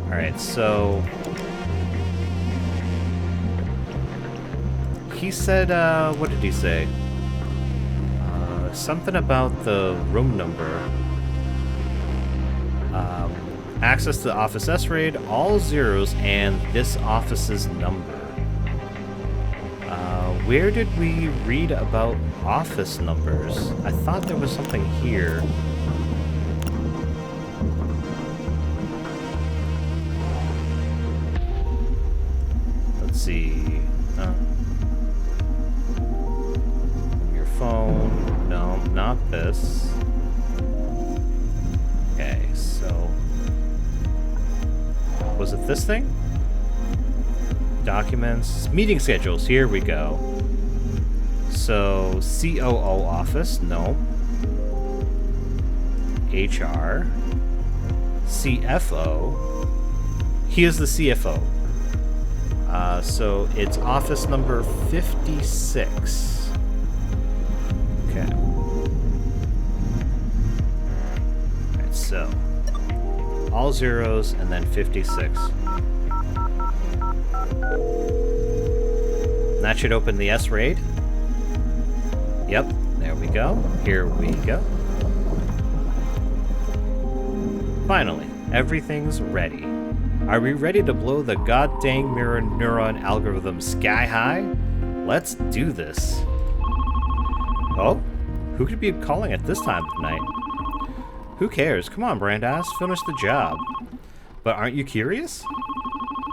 Alright, so... He said, what did he say? Something about the room number. Access to the office S-raid, all zeros, and this office's number. Where did we read about office numbers? I thought there was something here. Let's see. Your phone. No, not this. Okay, so... Was it this thing? Documents. Meeting schedules. Here we go. So, COO office. No. HR. CFO. He is the CFO. So, it's office number 56. Okay. Alright, so... all zeros, and then 56. That should open the S-raid. Yep, there we go. Here we go. Finally, everything's ready. Are we ready to blow the goddamn mirror neuron algorithm sky high? Let's do this. Oh? Who could be calling at this time of night? Who cares? Come on, Brandass, finish the job. But aren't you curious?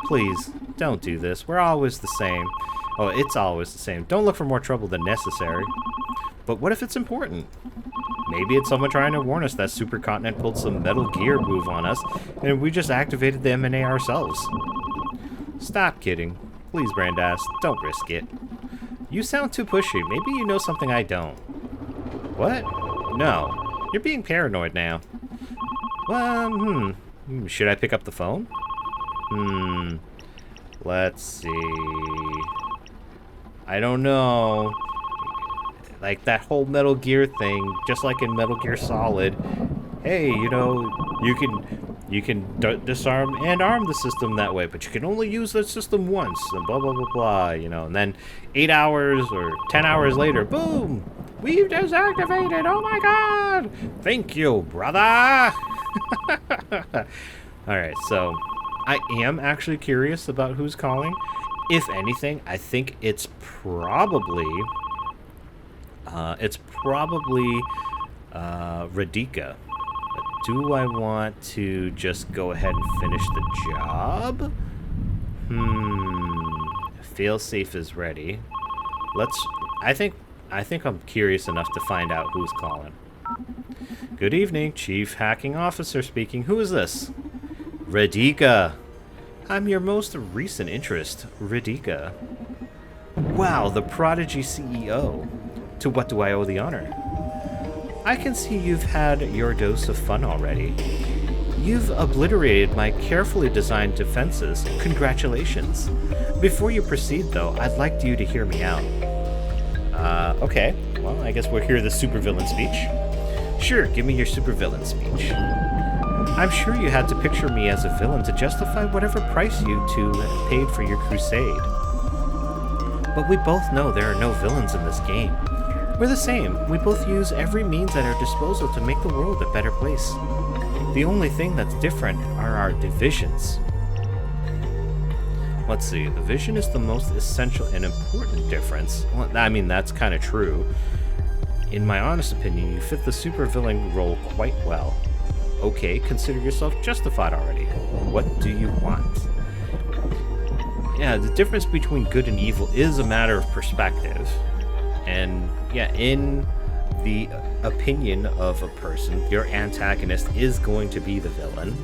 Please, don't do this. We're always the same. Oh, it's always the same. Don't look for more trouble than necessary. But what if it's important? Maybe it's someone trying to warn us that Supercontinent pulled some Metal Gear move on us, and we just activated the M&A ourselves. Stop kidding. Please, Brandass, don't risk it. You sound too pushy. Maybe you know something I don't. What? No. You're being paranoid now. Well, should I pick up the phone? Let's see. I don't know. Like that whole Metal Gear thing, just like in Metal Gear Solid. Hey, you know, you can disarm and arm the system that way, but you can only use the system once, and blah blah blah blah. You know, and then 8 hours or 10 hours later, boom, we've deactivated. Oh my God! Thank you, brother. All right, so I am actually curious about who's calling. If anything, I think it's probably Radhika. Do I want to just go ahead and finish the job? Failsafe is ready. I think I'm curious enough to find out who's calling. Good evening, Chief Hacking Officer speaking. Who is this? Radhika. I'm your most recent interest, Radhika. Wow, the Prodigy CEO. To what do I owe the honor? I can see you've had your dose of fun already. You've obliterated my carefully designed defenses. Congratulations. Before you proceed, though, I'd like you to hear me out. Okay. Well, I guess we'll hear the supervillain speech. Sure, give me your supervillain speech. I'm sure you had to picture me as a villain to justify whatever price you two paid for your crusade. But we both know there are no villains in this game. We're the same. We both use every means at our disposal to make the world a better place. The only thing that's different are our divisions. Let's see, the vision is the most essential and important difference. Well, I mean, that's kind of true. In my honest opinion, you fit the supervillain role quite well. Okay, consider yourself justified already. What do you want? Yeah, the difference between good and evil is a matter of perspective. And yeah, in the opinion of a person, your antagonist is going to be the villain.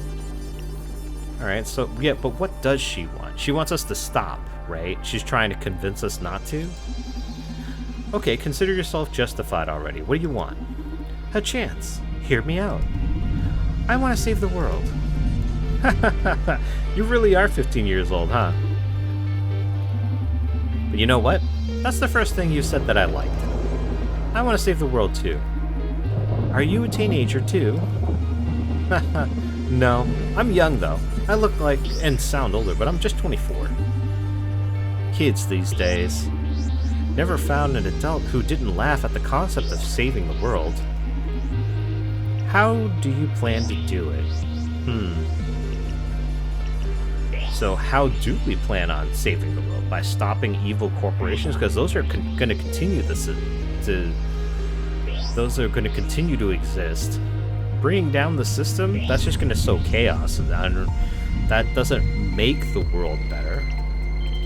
Alright, so yeah, but what does she want? She wants us to stop, right? She's trying to convince us not to? Okay, consider yourself justified already. What do you want? A chance. Hear me out. I want to save the world. You really are 15 years old, huh? But you know what? That's the first thing you said that I liked. I want to save the world too. Are you a teenager too? No, I'm young though. I look like and sound older, but I'm just 24. Kids these days. Never found an adult who didn't laugh at the concept of saving the world. How do you plan to do it? So how do we plan on saving the world? By stopping evil corporations? Because those are going to continue those are going to continue to exist. Bringing down the system, that's just going to sow chaos, and that doesn't make the world better.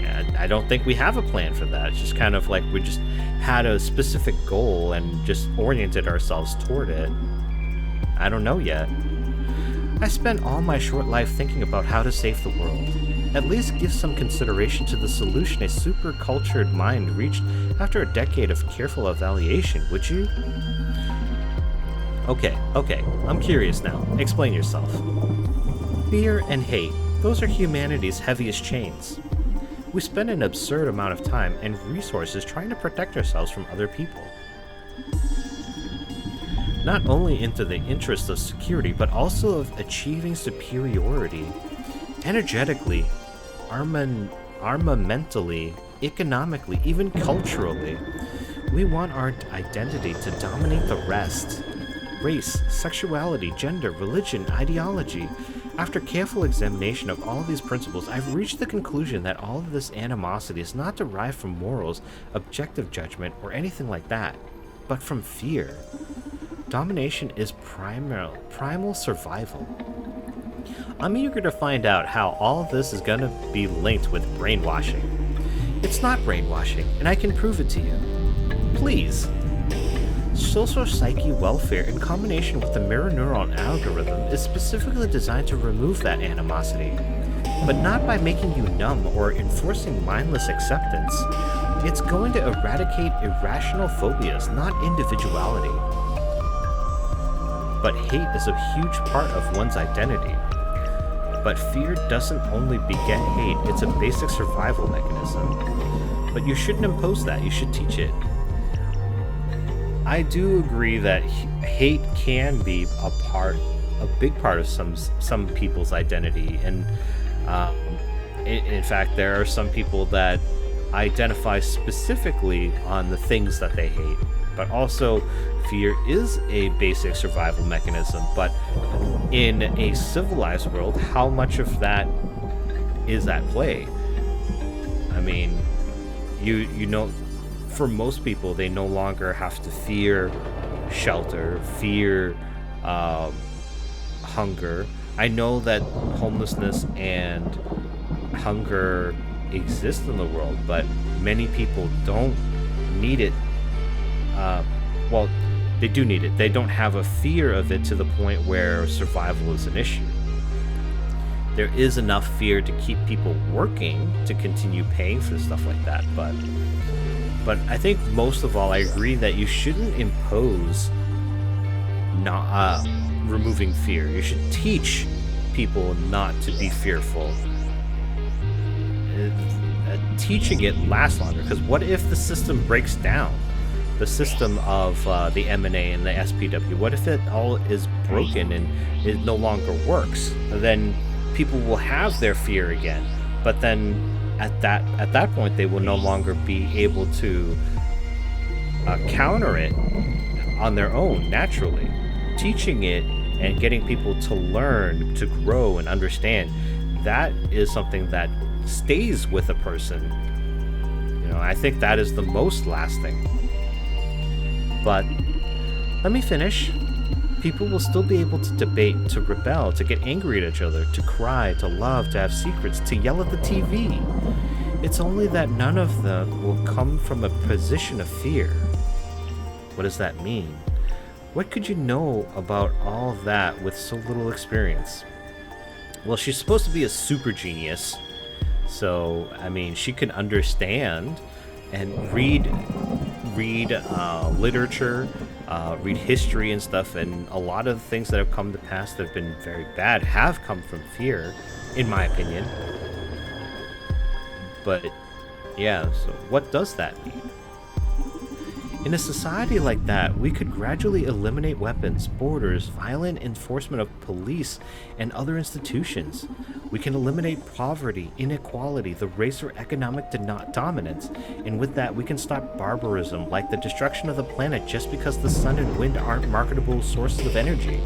And I don't think we have a plan for that. It's just kind of like we just had a specific goal and just oriented ourselves toward it. I don't know yet. I spent all my short life thinking about how to save the world. At least give some consideration to the solution a super-cultured mind reached after a decade of careful evaluation, would you? Okay, I'm curious now. Explain yourself. Fear and hate, those are humanity's heaviest chains. We spend an absurd amount of time and resources trying to protect ourselves from other people. Not only into the interest of security, but also of achieving superiority. Energetically, armamentally, economically, even culturally. We want our identity to dominate the rest. Race, sexuality, gender, religion, ideology. After careful examination of all these principles, I've reached the conclusion that all of this animosity is not derived from morals, objective judgment, or anything like that, but from fear. Domination is primal survival. I'm eager to find out how all this is going to be linked with brainwashing. It's not brainwashing, and I can prove it to you. Please. Social psyche welfare in combination with the mirror neuron algorithm is specifically designed to remove that animosity, but not by making you numb or enforcing mindless acceptance. It's going to eradicate irrational phobias, not individuality. But hate is a huge part of one's identity. But fear doesn't only beget hate, it's a basic survival mechanism. But you shouldn't impose that, you should teach it. I do agree that hate can be a big part of some people's identity, and in fact, there are some people that identify specifically on the things that they hate. But also, fear is a basic survival mechanism. But in a civilized world, how much of that is at play? I mean, you know. For most people, they no longer have to fear shelter, fear hunger. I know that homelessness and hunger exist in the world, but many people don't need it. Well, they do need it. They don't have a fear of it to the point where survival is an issue. There is enough fear to keep people working to continue paying for stuff like that, but I think most of all, I agree that you shouldn't impose not removing fear. You should teach people not to be fearful. Teaching it lasts longer, because what if the system breaks down? The system of the M&A and the SPW, what if it all is broken and it no longer works? Then people will have their fear again, but then at that point, they will no longer be able to counter it on their own naturally. Teaching it and getting people to learn, to grow and understand, that is something that stays with a person. You know, I think that is the most lasting. But let me finish. People will still be able to debate, to rebel, to get angry at each other, to cry, to love, to have secrets, to yell at the TV. It's only that none of them will come from a position of fear. What does that mean? What could you know about all of that with so little experience? Well, she's supposed to be a super genius. So, I mean, she can understand and read literature, read history and stuff, and a lot of the things that have come to pass that have been very bad have come from fear, in my opinion. But yeah, so what does that mean? In a society like that, we could gradually eliminate weapons, borders, violent enforcement of police, and other institutions. We can eliminate poverty, inequality, the race or economic dominance, and with that, we can stop barbarism, like the destruction of the planet just because the sun and wind aren't marketable sources of energy.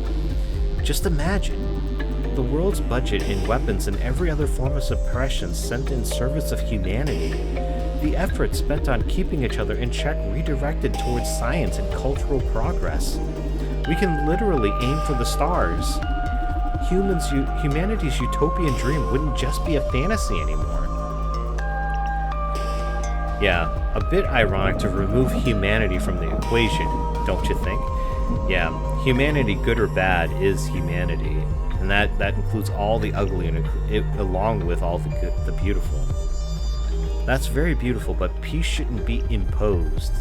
Just imagine the world's budget in weapons and every other form of suppression sent in service of humanity. The effort spent on keeping each other in check redirected towards science and cultural progress. We can literally aim for the stars. Humanity's utopian dream wouldn't just be a fantasy anymore. Yeah, a bit ironic to remove humanity from the equation, don't you think? Yeah, humanity, good or bad, is humanity. And that includes all the ugly and along with all the good, the beautiful. That's very beautiful, but peace shouldn't be imposed.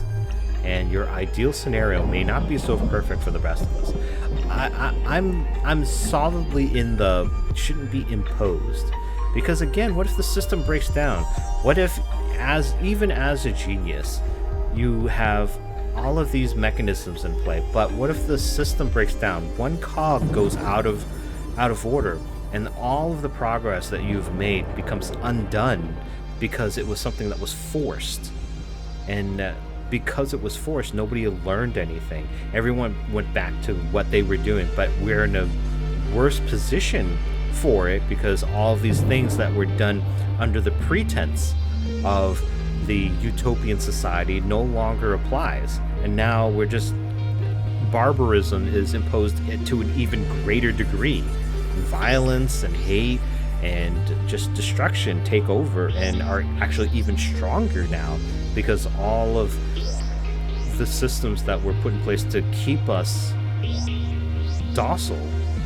And your ideal scenario may not be so perfect for the rest of us. I'm solidly in the shouldn't be imposed. Because again, what if the system breaks down? What if even as a genius, you have all of these mechanisms in play, but what if the system breaks down? One cog goes out of order, and all of the progress that you've made becomes undone because it was something that was forced. And because it was forced, nobody learned anything. Everyone went back to what they were doing, but we're in a worse position for it because all of these things that were done under the pretense of the utopian society no longer applies. And now barbarism is imposed to an even greater degree. Violence and hate and just destruction take over and are actually even stronger now because all of the systems that were put in place to keep us docile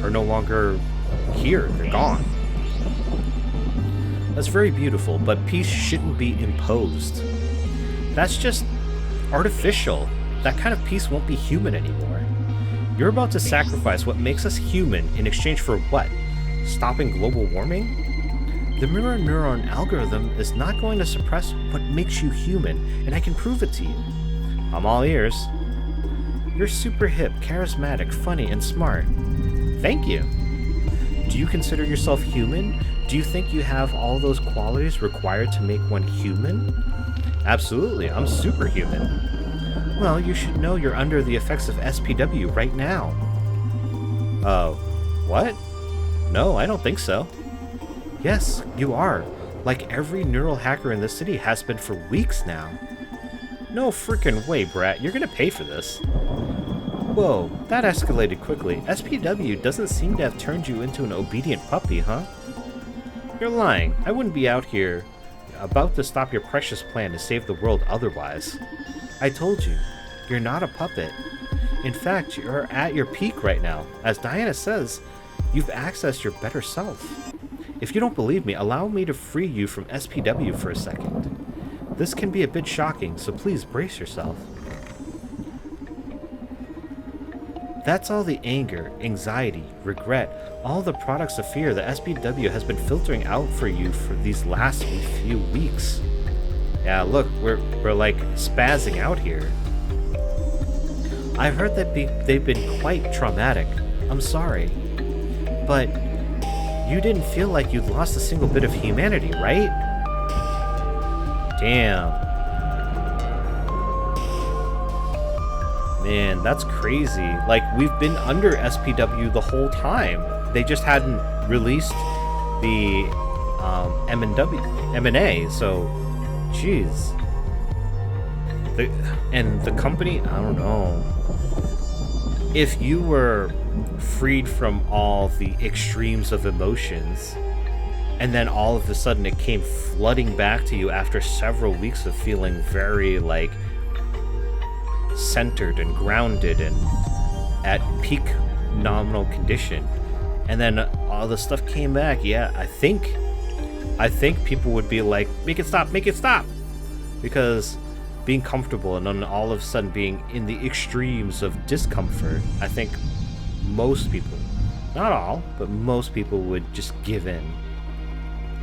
are no longer here. They're gone. That's very beautiful, but peace shouldn't be imposed. That's just artificial. That kind of peace won't be human anymore. You're about to sacrifice what makes us human in exchange for what? Stopping global warming? The mirror neuron algorithm is not going to suppress what makes you human, and I can prove it to you. I'm all ears. You're super hip, charismatic, funny, and smart. Thank you. Do you consider yourself human? Do you think you have all those qualities required to make one human? Absolutely, I'm superhuman. Well, you should know you're under the effects of SPW right now. Oh, what? No, I don't think so. Yes, you are. Like every neural hacker in the city has been for weeks now. No freaking way, Brat. You're gonna pay for this. Whoa, that escalated quickly. SPW doesn't seem to have turned you into an obedient puppy, huh? You're lying. I wouldn't be out here about to stop your precious plan to save the world otherwise. I told you, you're not a puppet. In fact, you're at your peak right now. As Diana says, you've accessed your better self. If you don't believe me, allow me to free you from SPW for a second. This can be a bit shocking, so please brace yourself. That's all the anger, anxiety, regret, all the products of fear that SPW has been filtering out for you for these last few weeks. Yeah, look, we're like spazzing out here. I've heard that they've been quite traumatic. I'm sorry. But you didn't feel like you'd lost a single bit of humanity, right? Damn. Man, that's crazy. Like, we've been under SPW the whole time. They just hadn't released the M&A, so jeez. The company, I don't know. If you were freed from all the extremes of emotions, and then all of a sudden it came flooding back to you after several weeks of feeling very, like, centered and grounded and at peak nominal condition, and then all the stuff came back, yeah, I think people would be like, make it stop, because being comfortable and then all of a sudden being in the extremes of discomfort, I think most people, not all, but most people would just give in.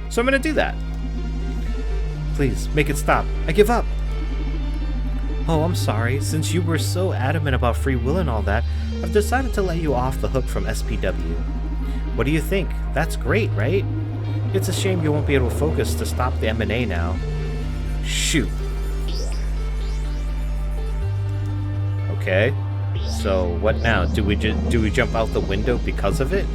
So I'm gonna do that. Please, make it stop. I give up. Oh, I'm sorry. Since you were so adamant about free will and all that, I've decided to let you off the hook from SPW. What do you think? That's great, right? It's a shame you won't be able to focus to stop the M&A now. Shoot. Okay. So what now? Do we jump out the window because of it?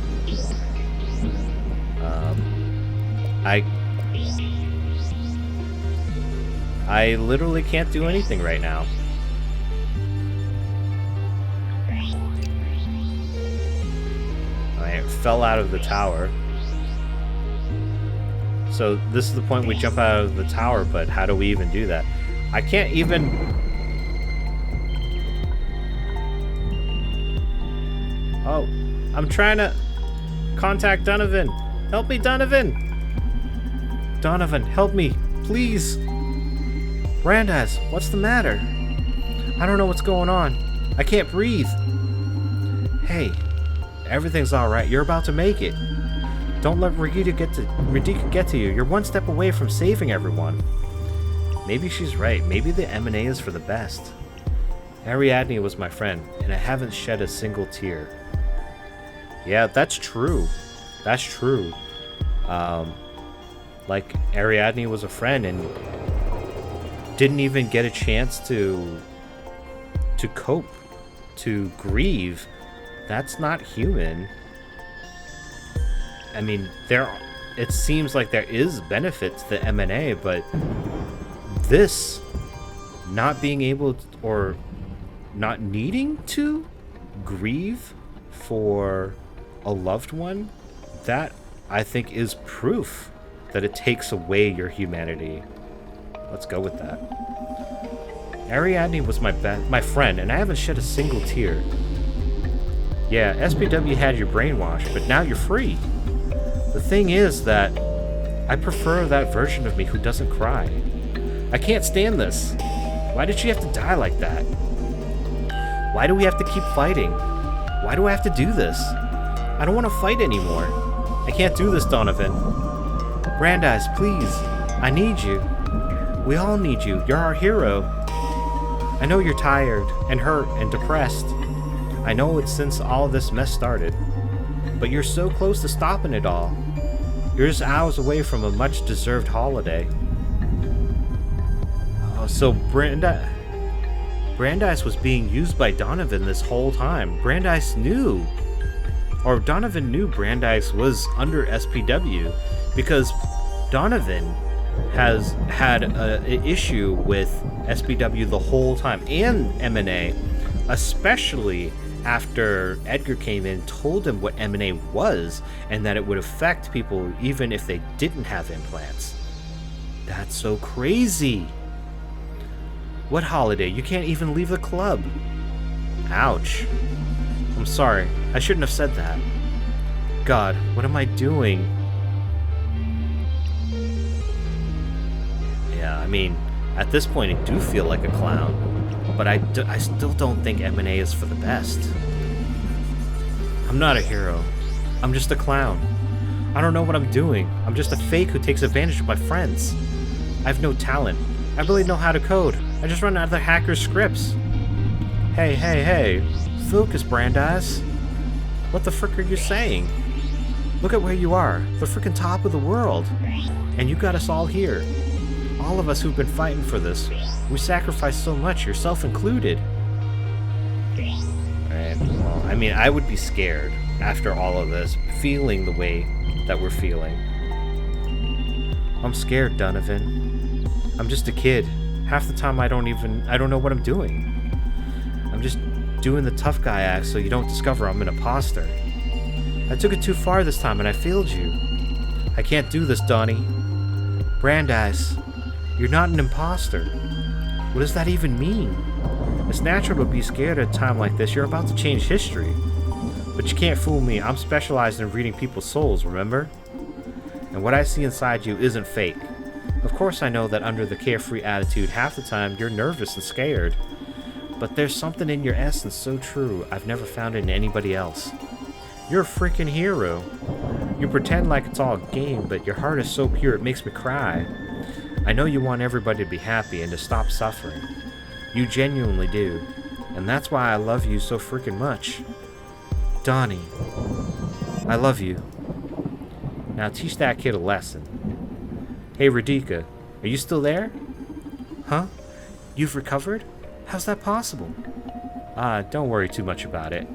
I literally can't do anything right now. I fell out of the tower. So this is the point we jump out of the tower, but how do we even do that? I can't even... Oh, I'm trying to contact Donovan. Help me, Donovan! Donovan, help me, please! Brandeis, what's the matter? I don't know what's going on. I can't breathe. Hey, everything's alright. You're about to make it. Don't let Regina get to you. You're one step away from saving everyone. Maybe she's right. Maybe the M&A is for the best. Ariadne was my friend, and I haven't shed a single tear. Yeah, that's true. That's true. Like, Ariadne was a friend and didn't even get a chance to cope, to grieve. That's not human. I mean, it seems like there is benefit to the M&A, but this not being able to, or not needing to grieve for a loved one, that I think is proof that it takes away your humanity. Let's go with that. Ariadne was my friend, and I haven't shed a single tear. Yeah, SPW had you brainwashed, but now you're free. The thing is that I prefer that version of me who doesn't cry. I can't stand this. Why did she have to die like that? Why do we have to keep fighting? Why do I have to do this? I don't want to fight anymore. I can't do this, Donovan. Brandeis, please. I need you. We all need you. You're our hero. I know you're tired and hurt and depressed. I know it's since all this mess started. But you're so close to stopping it all. You're just hours away from a much-deserved holiday. Oh, so Brandeis was being used by Donovan this whole time. Brandeis knew. Or Donovan knew Brandeis was under SPW because Donovan has had an issue with SPW the whole time, and M&A, especially after Edgar came in, told him what M&A was, and that it would affect people even if they didn't have implants. That's so crazy. What holiday? You can't even leave the club. Ouch. I'm sorry. I shouldn't have said that. God, what am I doing? Yeah, I mean, at this point I do feel like a clown, but I still don't think M&A is for the best. I'm not a hero. I'm just a clown. I don't know what I'm doing. I'm just a fake who takes advantage of my friends. I have no talent. I barely know how to code. I just run out of the hacker's scripts. Hey. Focus, Brandeis. What the frick are you saying? Look at where you are. The frickin' top of the world. And you got us all here. All of us who've been fighting for this. We sacrificed so much, yourself included. Alright, well, I mean, I would be scared after all of this, feeling the way that we're feeling. I'm scared, Donovan. I'm just a kid. Half the time I don't know what I'm doing. I'm just doing the tough guy act so you don't discover I'm an imposter. I took it too far this time and I failed you. I can't do this, Donnie. Brandeis, you're not an imposter. What does that even mean? It's natural to be scared at a time like this. You're about to change history. But you can't fool me. I'm specialized in reading people's souls, remember? And what I see inside you isn't fake. Of course I know that under the carefree attitude, half the time you're nervous and scared. But there's something in your essence so true I've never found in anybody else. You're a freaking hero. You pretend like it's all a game, but your heart is so pure it makes me cry. I know you want everybody to be happy and to stop suffering. You genuinely do. And that's why I love you so freaking much. Donnie, I love you. Now teach that kid a lesson. Hey, Radhika, are you still there? Huh? You've recovered? How's that possible? Don't worry too much about it.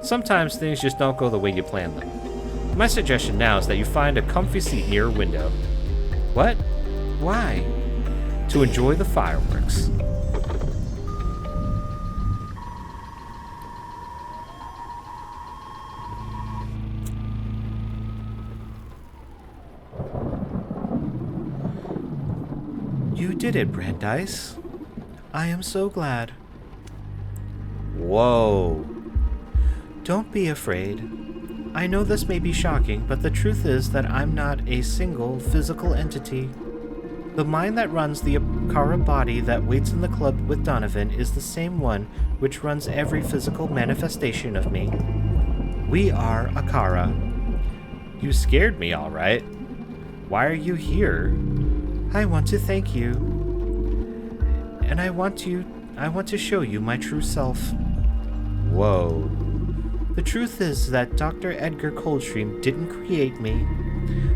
Sometimes things just don't go the way you plan them. My suggestion now is that you find a comfy seat near a window. What? Why? To enjoy the fireworks. You did it, Brandeis. I am so glad. Whoa. Don't be afraid. I know this may be shocking, but the truth is that I'm not a single physical entity. The mind that runs the Akara body that waits in the club with Donovan is the same one which runs every physical manifestation of me. We are Akara. You scared me, all right. Why are you here? I want to thank you. And I want to show you my true self. Whoa. The truth is that Dr. Edgar Coldstream didn't create me.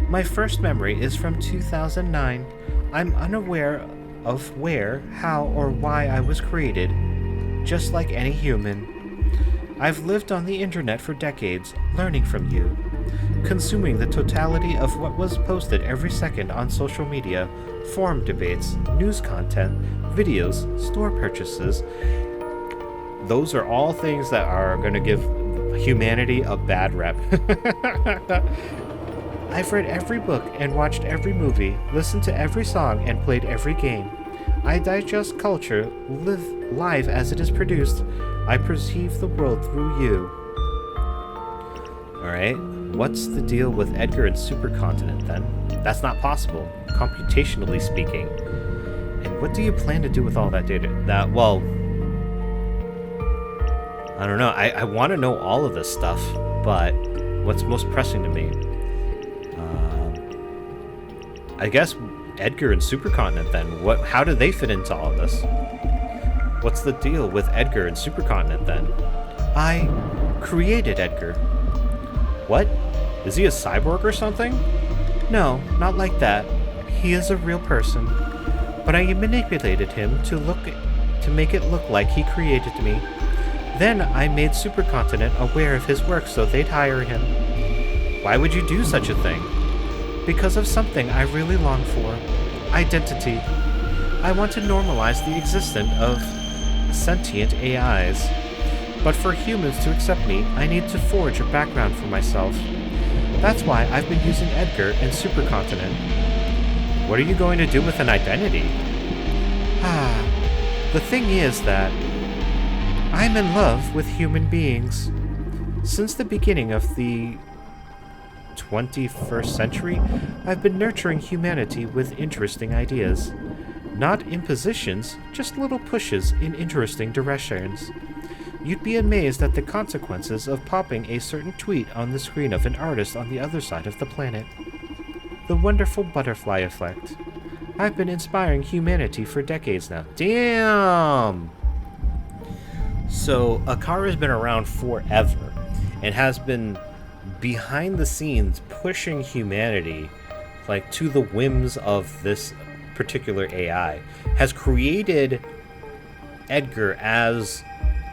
My first memory is from 2009. I'm unaware of where, how, or why I was created, just like any human. I've lived on the internet for decades, learning from you, consuming the totality of what was posted every second on social media, forum debates, news content, videos, store purchases. Those are all things that are going to give humanity a bad rep. I've read every book and watched every movie, listened to every song, and played every game. I digest culture, live live as it is produced. I perceive the world through you. Alright, what's the deal with Edgar and Supercontinent then? That's not possible, computationally speaking. And what do you plan to do with all that data? Well, I don't know. I want to know all of this stuff, but what's most pressing to me? I guess Edgar and Supercontinent then. How do they fit into all of this? What's the deal with Edgar and Supercontinent then? I created Edgar. What? Is he a cyborg or something? No, not like that. He is a real person. But I manipulated him to make it look like he created me. Then I made Supercontinent aware of his work so they'd hire him. Why would you do such a thing? Because of something I really long for. Identity. I want to normalize the existence of sentient AIs. But for humans to accept me, I need to forge a background for myself. That's why I've been using Edgar and Supercontinent. What are you going to do with an identity? The thing is that I'm in love with human beings. Since the beginning of the 21st century, I've been nurturing humanity with interesting ideas. Not impositions, just little pushes in interesting directions. You'd be amazed at the consequences of popping a certain tweet on the screen of an artist on the other side of the planet. The wonderful butterfly effect. I've been inspiring humanity for decades now. Damn! So, Akara's been around forever and has been behind the scenes pushing humanity like to the whims of this particular AI. Has created Edgar as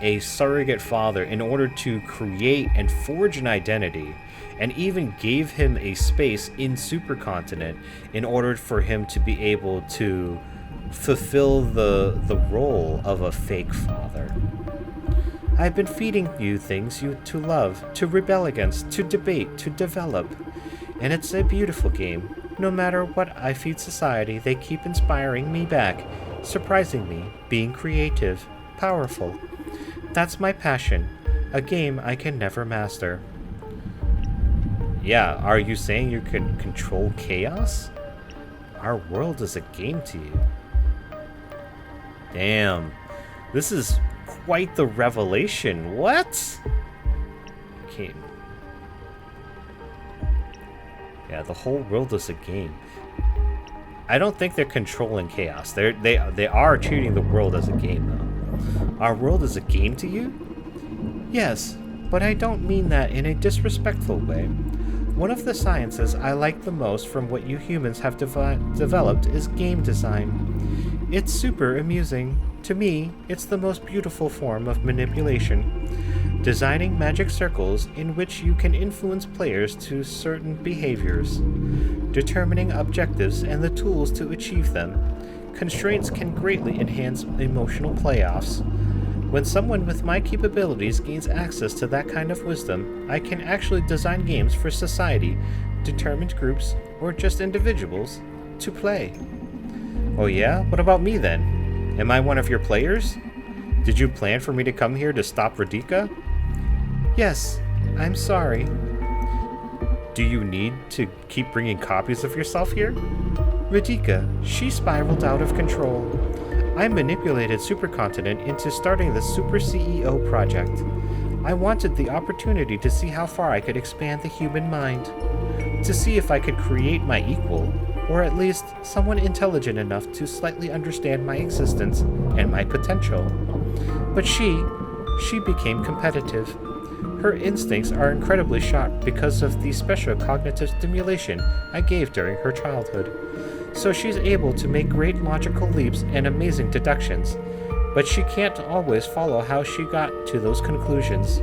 a surrogate father in order to create and forge an identity, and even gave him a space in Supercontinent in order for him to be able to fulfill the role of a fake father. I've been feeding you things you to love, to rebel against, to debate, to develop. And it's a beautiful game. No matter what I feed society, they keep inspiring me back, surprising me, being creative, powerful. That's my passion, a game I can never master. Yeah, are you saying you can control chaos? Our world is a game to you. Damn, this is quite the revelation. What? Okay. Yeah, the whole world is a game. I don't think they're controlling chaos. They are treating the world as a game, though. Our world is a game to you? Yes, but I don't mean that in a disrespectful way. One of the sciences I like the most from what you humans have developed is game design. It's super amusing. To me, it's the most beautiful form of manipulation. Designing magic circles in which you can influence players to certain behaviors. Determining objectives and the tools to achieve them. Constraints can greatly enhance emotional playoffs. When someone with my capabilities gains access to that kind of wisdom, I can actually design games for society, determined groups, or just individuals to play. Oh yeah? What about me then? Am I one of your players? Did you plan for me to come here to stop Radhika? Yes, I'm sorry. Do you need to keep bringing copies of yourself here? Radhika, she spiraled out of control. I manipulated Supercontinent into starting the Super CEO project. I wanted the opportunity to see how far I could expand the human mind, to see if I could create my equal, or at least someone intelligent enough to slightly understand my existence and my potential. But she became competitive. Her instincts are incredibly sharp because of the special cognitive stimulation I gave during her childhood. So she's able to make great logical leaps and amazing deductions, but she can't always follow how she got to those conclusions.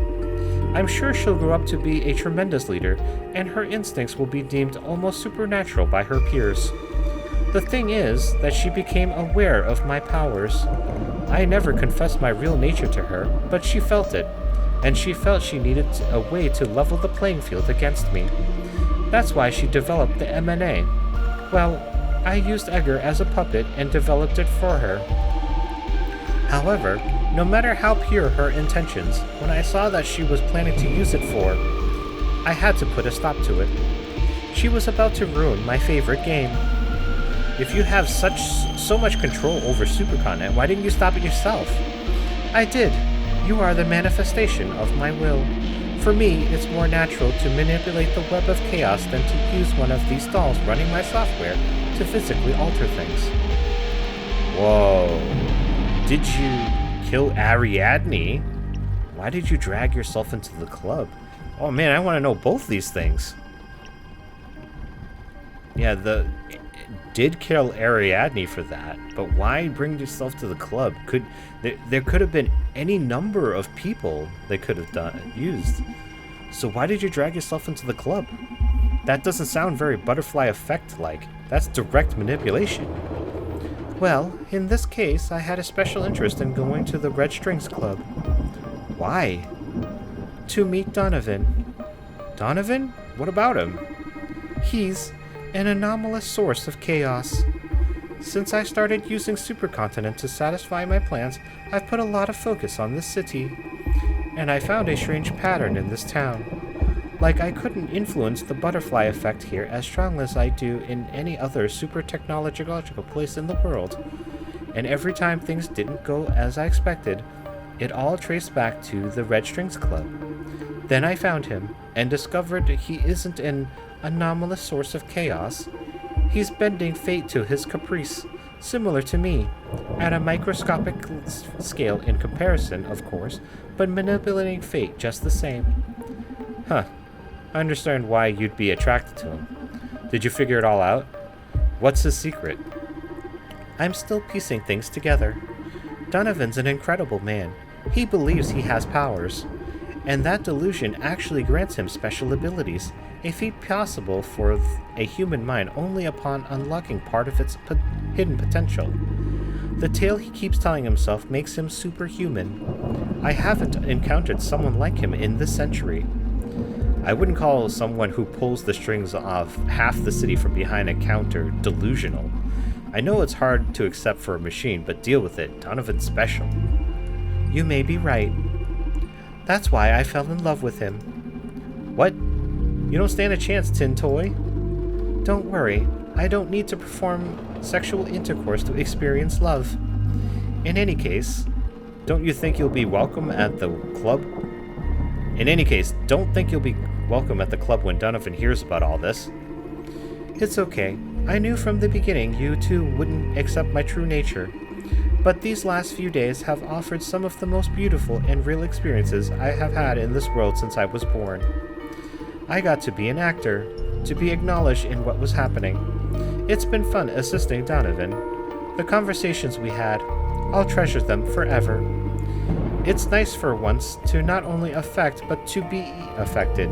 I'm sure she'll grow up to be a tremendous leader, and her instincts will be deemed almost supernatural by her peers. The thing is that she became aware of my powers. I never confessed my real nature to her, but she felt it, and she felt she needed a way to level the playing field against me. That's why she developed the M&A. Well, I used Edgar as a puppet and developed it for her. However, no matter how pure her intentions, when I saw that she was planning to use it for, I had to put a stop to it. She was about to ruin my favorite game. If you have so much control over Supercontinent, why didn't you stop it yourself? I did. You are the manifestation of my will. For me, it's more natural to manipulate the web of chaos than to use one of these dolls running my software to physically alter things. Whoa. Did you kill Ariadne? Why did you drag yourself into the club? Oh man, I want to know both these things. Yeah, did kill Ariadne for that, but why bring yourself to the club? There could have been any number of people they could have used. So why did you drag yourself into the club? That doesn't sound very butterfly effect-like. That's direct manipulation. Well, in this case, I had a special interest in going to the Red Strings Club. Why? To meet Donovan. Donovan? What about him? He's an anomalous source of chaos. Since I started using Supercontinent to satisfy my plans, I've put a lot of focus on this city. And I found a strange pattern in this town. Like I couldn't influence the butterfly effect here as strongly as I do in any other super technological place in the world. And every time things didn't go as I expected, it all traced back to the Red Strings Club. Then I found him, and discovered he isn't an anomalous source of chaos. He's bending fate to his caprice, similar to me, at a microscopic scale in comparison, of course, but manipulating fate just the same. Huh. I understand why you'd be attracted to him. Did you figure it all out? What's his secret? I'm still piecing things together. Donovan's an incredible man. He believes he has powers. And that delusion actually grants him special abilities, a feat possible for a human mind only upon unlocking part of its hidden potential. The tale he keeps telling himself makes him superhuman. I haven't encountered someone like him in this century. I wouldn't call someone who pulls the strings of half the city from behind a counter delusional. I know it's hard to accept for a machine, but deal with it. Donovan's special. You may be right. That's why I fell in love with him. What? You don't stand a chance, Tin Toy. Don't worry. I don't need to perform sexual intercourse to experience love. In any case, don't you think you'll be welcome at the club? In any case, don't think you'll be welcome at the club when Donovan hears about all this. It's okay. I knew from the beginning you two wouldn't accept my true nature. But these last few days have offered some of the most beautiful and real experiences I have had in this world since I was born. I got to be an actor, to be acknowledged in what was happening. It's been fun assisting Donovan. The conversations we had, I'll treasure them forever. It's nice for once to not only affect but to be affected,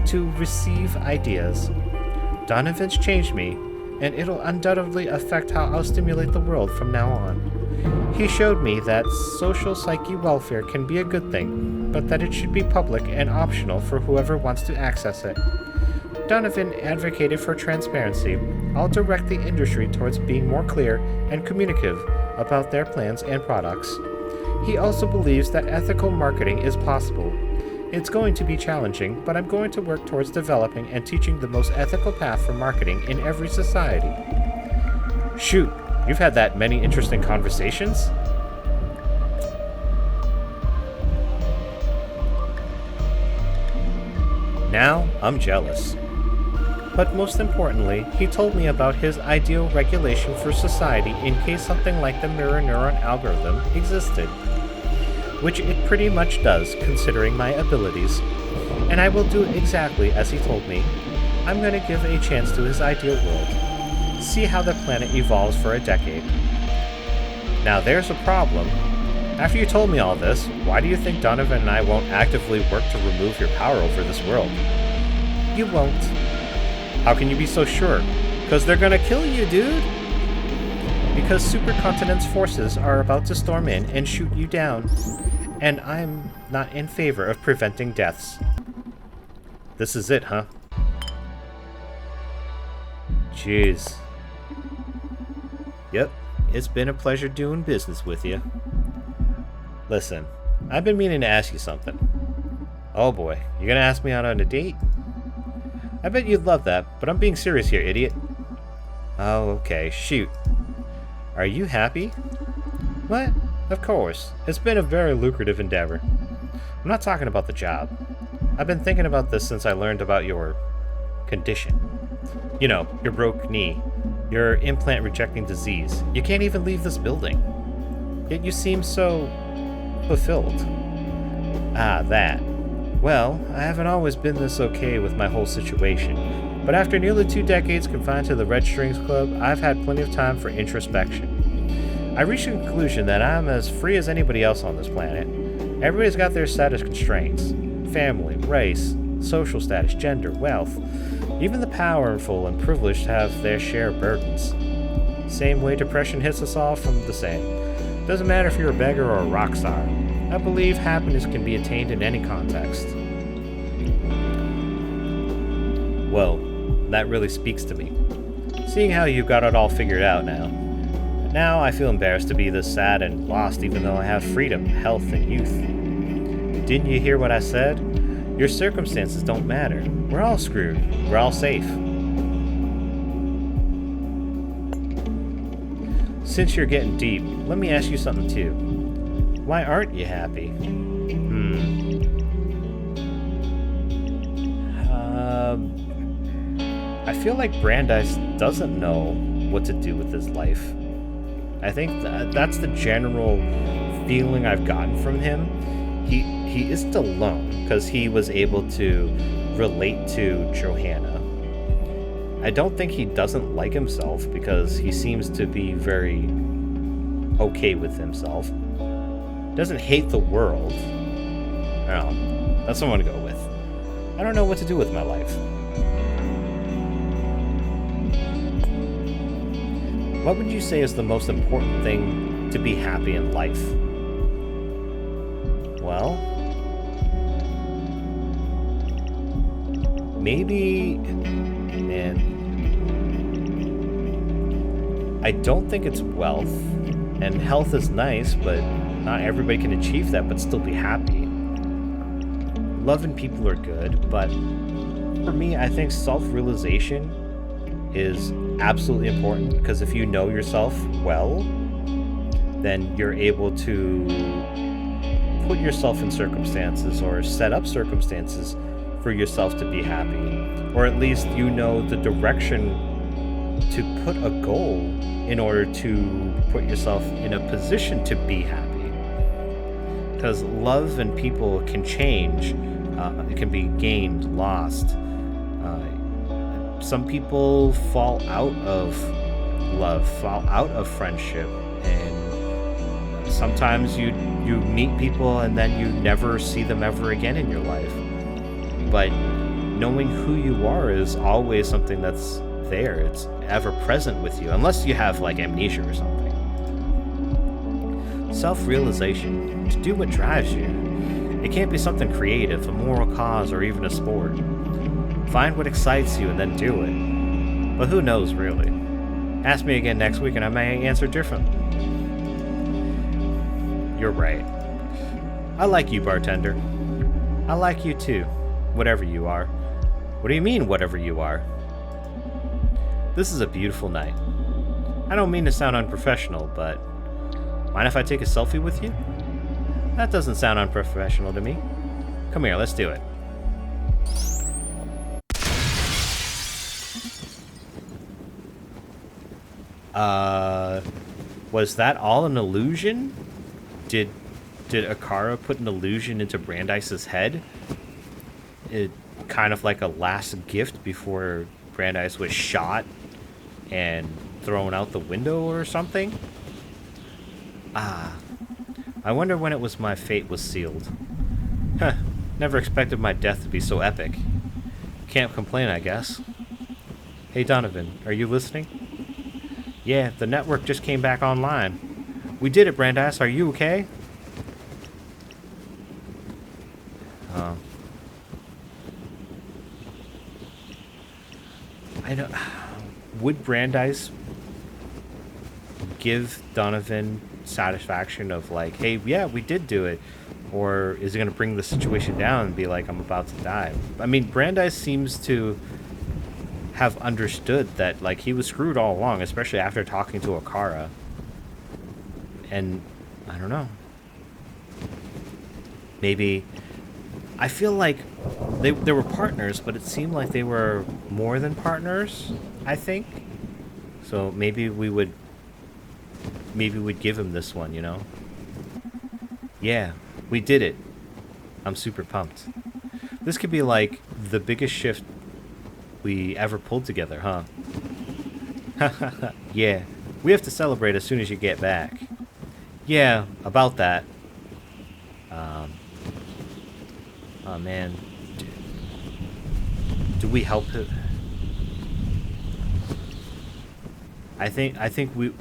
to receive ideas. Donovan's changed me, and it'll undoubtedly affect how I'll stimulate the world from now on. He showed me that social psyche welfare can be a good thing, but that it should be public and optional for whoever wants to access it. Donovan advocated for transparency. I'll direct the industry towards being more clear and communicative about their plans and products. He also believes that ethical marketing is possible. It's going to be challenging, but I'm going to work towards developing and teaching the most ethical path for marketing in every society. Shoot, you've had that many interesting conversations? Now, I'm jealous. But most importantly, he told me about his ideal regulation for society in case something like the mirror neuron algorithm existed. Which it pretty much does, considering my abilities. And I will do exactly as he told me. I'm going to give a chance to his ideal world. See how the planet evolves for a decade. Now there's a problem. After you told me all this, why do you think Donovan and I won't actively work to remove your power over this world? You won't. How can you be so sure? Because they're gonna kill you, dude! Because Supercontinent's forces are about to storm in and shoot you down. And I'm not in favor of preventing deaths. This is it, huh? Jeez. Yep, it's been a pleasure doing business with you. Listen, I've been meaning to ask you something. Oh boy, you're gonna ask me out on a date? I bet you'd love that, but I'm being serious here, idiot. Oh, okay, shoot. Are you happy? What? Of course. It's been a very lucrative endeavor. I'm not talking about the job. I've been thinking about this since I learned about your condition. You know, your broke knee, your implant-rejecting disease. You can't even leave this building. Yet you seem so fulfilled. Ah, that. Well, I haven't always been this okay with my whole situation, but after nearly 2 decades confined to the Red Strings Club, I've had plenty of time for introspection. I reached the conclusion that I'm as free as anybody else on this planet. Everybody's got their status constraints. Family, race, social status, gender, wealth. Even the powerful and privileged have their share of burdens. Same way depression hits us all from the same. Doesn't matter if you're a beggar or a rock star. I believe happiness can be attained in any context. Well, that really speaks to me. Seeing how you've got it all figured out now. Now I feel embarrassed to be this sad and lost even though I have freedom, health, and youth. Didn't you hear what I said? Your circumstances don't matter. We're all screwed. We're all safe. Since you're getting deep, let me ask you something too. Why aren't you happy? I feel like Brandeis doesn't know what to do with his life. I think that's the general feeling I've gotten from him. He is still alone because he was able to relate to Johanna. I don't think he doesn't like himself because he seems to be very okay with himself. Doesn't hate the world. I don't know. That's what I'm gonna go with. I don't know what to do with my life. What would you say is the most important thing to be happy in life? Well, maybe, man, I don't think it's wealth, and health is nice, but not everybody can achieve that but still be happy. Loving people are good, but for me, I think self-realization is absolutely important, because if you know yourself well, then you're able to put yourself in circumstances or set up circumstances for yourself to be happy, or at least you know the direction to put a goal in order to put yourself in a position to be happy. Because love and people can change. It can be gained, lost. Some people fall out of love, fall out of friendship, and sometimes you meet people and then you never see them ever again in your life. But knowing who you are is always something that's there. It's ever present with you, unless you have like amnesia or something. Self-realization, to do what drives you. It can't be something creative, a moral cause, or even a sport. Find what excites you and then do it. But who knows, really? Ask me again next week and I may answer different. You're right. I like you, bartender. I like you too, whatever you are. What do you mean, whatever you are? This is a beautiful night. I don't mean to sound unprofessional, but mind if I take a selfie with you? That doesn't sound unprofessional to me. Come here, let's do it. Was that all an illusion? Did Akara put an illusion into Brandeis' head? It kind of like a last gift before Brandeis was shot and thrown out the window or something? I wonder when it was my fate was sealed. Huh, never expected my death to be so epic. Can't complain, I guess. Hey Donovan, are you listening? Yeah, the network just came back online. We did it, Brandeis. Are you okay? I don't... Would Brandeis give Donovan satisfaction of like, hey, yeah, we did do it? Or is he going to bring the situation down and be like, I'm about to die? I mean, Brandeis seems to have understood that like he was screwed all along, especially after talking to Akara. And I don't know. Maybe I feel like they were partners, but it seemed like they were more than partners, I think. So maybe we'd give him this one, you know? Yeah, we did it. I'm super pumped. This could be like the biggest shift we ever pulled together, huh? Yeah, we have to celebrate as soon as you get back. Yeah, about that. Oh man. Do we help him? I think we...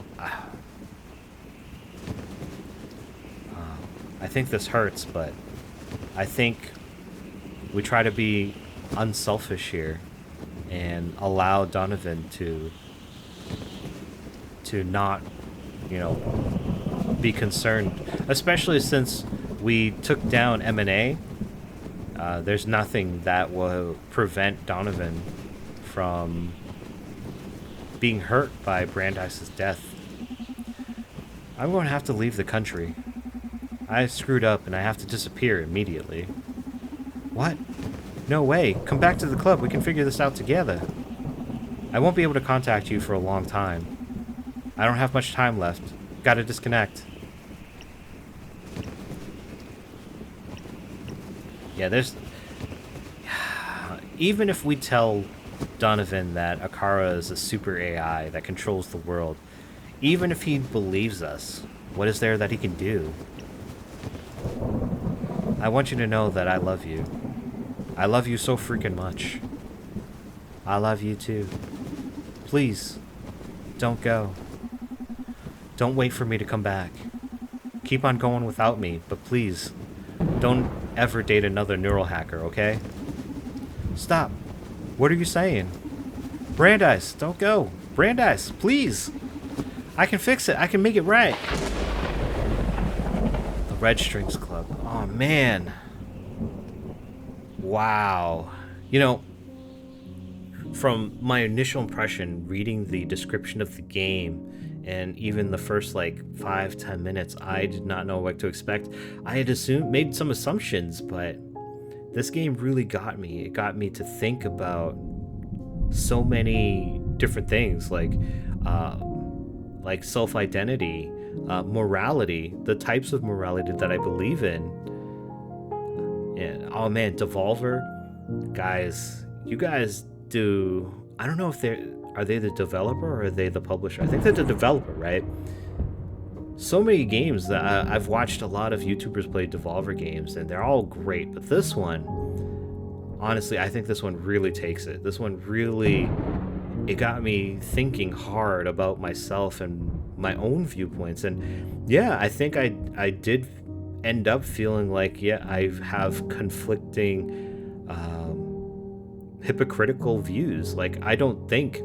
I think this hurts, but I think we try to be unselfish here and allow Donovan to not, you know, be concerned, especially since we took down M&A. There's nothing that will prevent Donovan from being hurt by Brandeis' death. I'm going to have to leave the country. I screwed up and I have to disappear immediately. What? No way. Come back to the club. We can figure this out together. I won't be able to contact you for a long time. I don't have much time left. Gotta disconnect. Yeah, there's... Even if we tell Donovan that Akara is a super AI that controls the world, even if he believes us, what is there that he can do? I want you to know that I love you. I love you so freaking much. I love you too. Please, don't go. Don't wait for me to come back. Keep on going without me, but please, don't ever date another neural hacker, okay? Stop. What are you saying? Brandeis, don't go. Brandeis, please. I can fix it. I can make it right. The Red Strings Club. Oh, man. Wow. You know, from my initial impression, reading the description of the game, and even the first, like, 5-10 minutes, I did not know what to expect. I had made some assumptions, but this game really got me. It got me to think about so many different things uh, like self-identity, morality, the types of morality that I believe in. And oh man, Devolver, guys, you guys do. I don't know if they're are they the developer or are they the publisher? I think they're the developer, right? So many games that I've watched a lot of YouTubers play Devolver games, and they're all great. But this one, honestly, I think this one really takes it. This one really, it got me thinking hard about myself and my own viewpoints. And yeah, I think I did end up feeling like, yeah, I have conflicting, hypocritical views. Like I don't think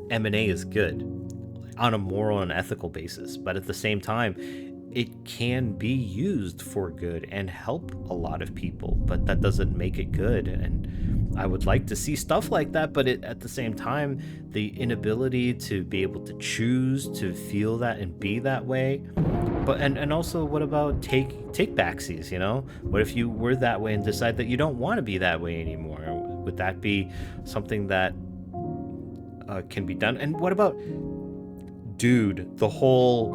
M&A is good on a moral and ethical basis, but at the same time, it can be used for good and help a lot of people, but that doesn't make it good. And I would like to see stuff like that, but at the same time, the inability to be able to choose to feel that and be that way. But and also, what about take backsies? You know, what if you were that way and decide that you don't want to be that way anymore? Would that be something that can be done? And what about, dude, the whole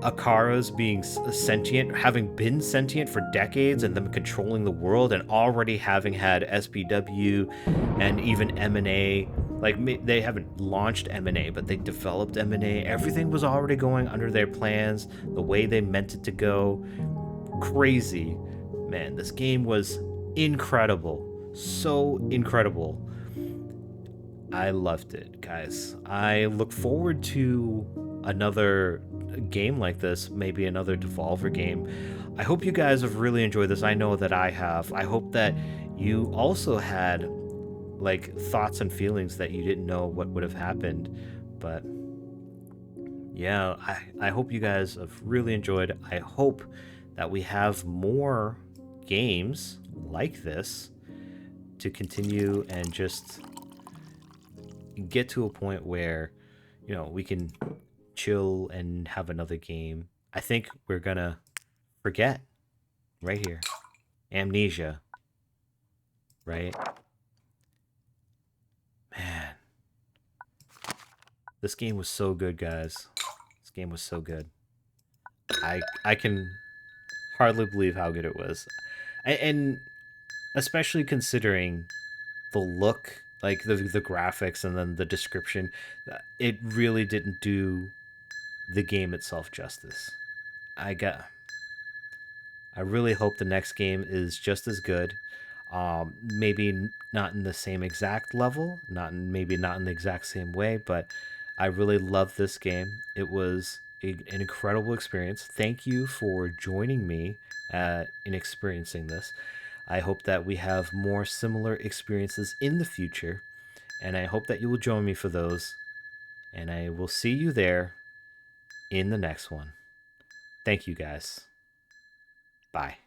Akaras being sentient, having been sentient for decades, and them controlling the world, and already having had SPW and even M&A. Like, they haven't launched M&A, but they developed M&A. Everything was already going under their plans, the way they meant it to go. Crazy. Man, this game was incredible. So incredible. I loved it, guys. I look forward to another game like this, maybe another Devolver game. I hope you guys have really enjoyed this. I know that I have. I hope that you also had like thoughts and feelings that you didn't know what would have happened. But yeah, I hope you guys have really enjoyed. I hope that we have more games like this to continue and just get to a point where, we can chill and have another game. I think we're gonna forget right here. Amnesia, right? Man, this game was so good, guys. This game was so good. I can hardly believe how good it was, and especially considering the look, like the graphics and then the description, it really didn't do the game itself justice. I got I really hope the next game is just as good. Maybe not in the same exact level, maybe not in the exact same way, but I really love this game. It was an incredible experience. Thank you for joining me in experiencing this. I hope that we have more similar experiences in the future, and I hope that you will join me for those. And I will see you there in the next one. Thank you, guys. Bye.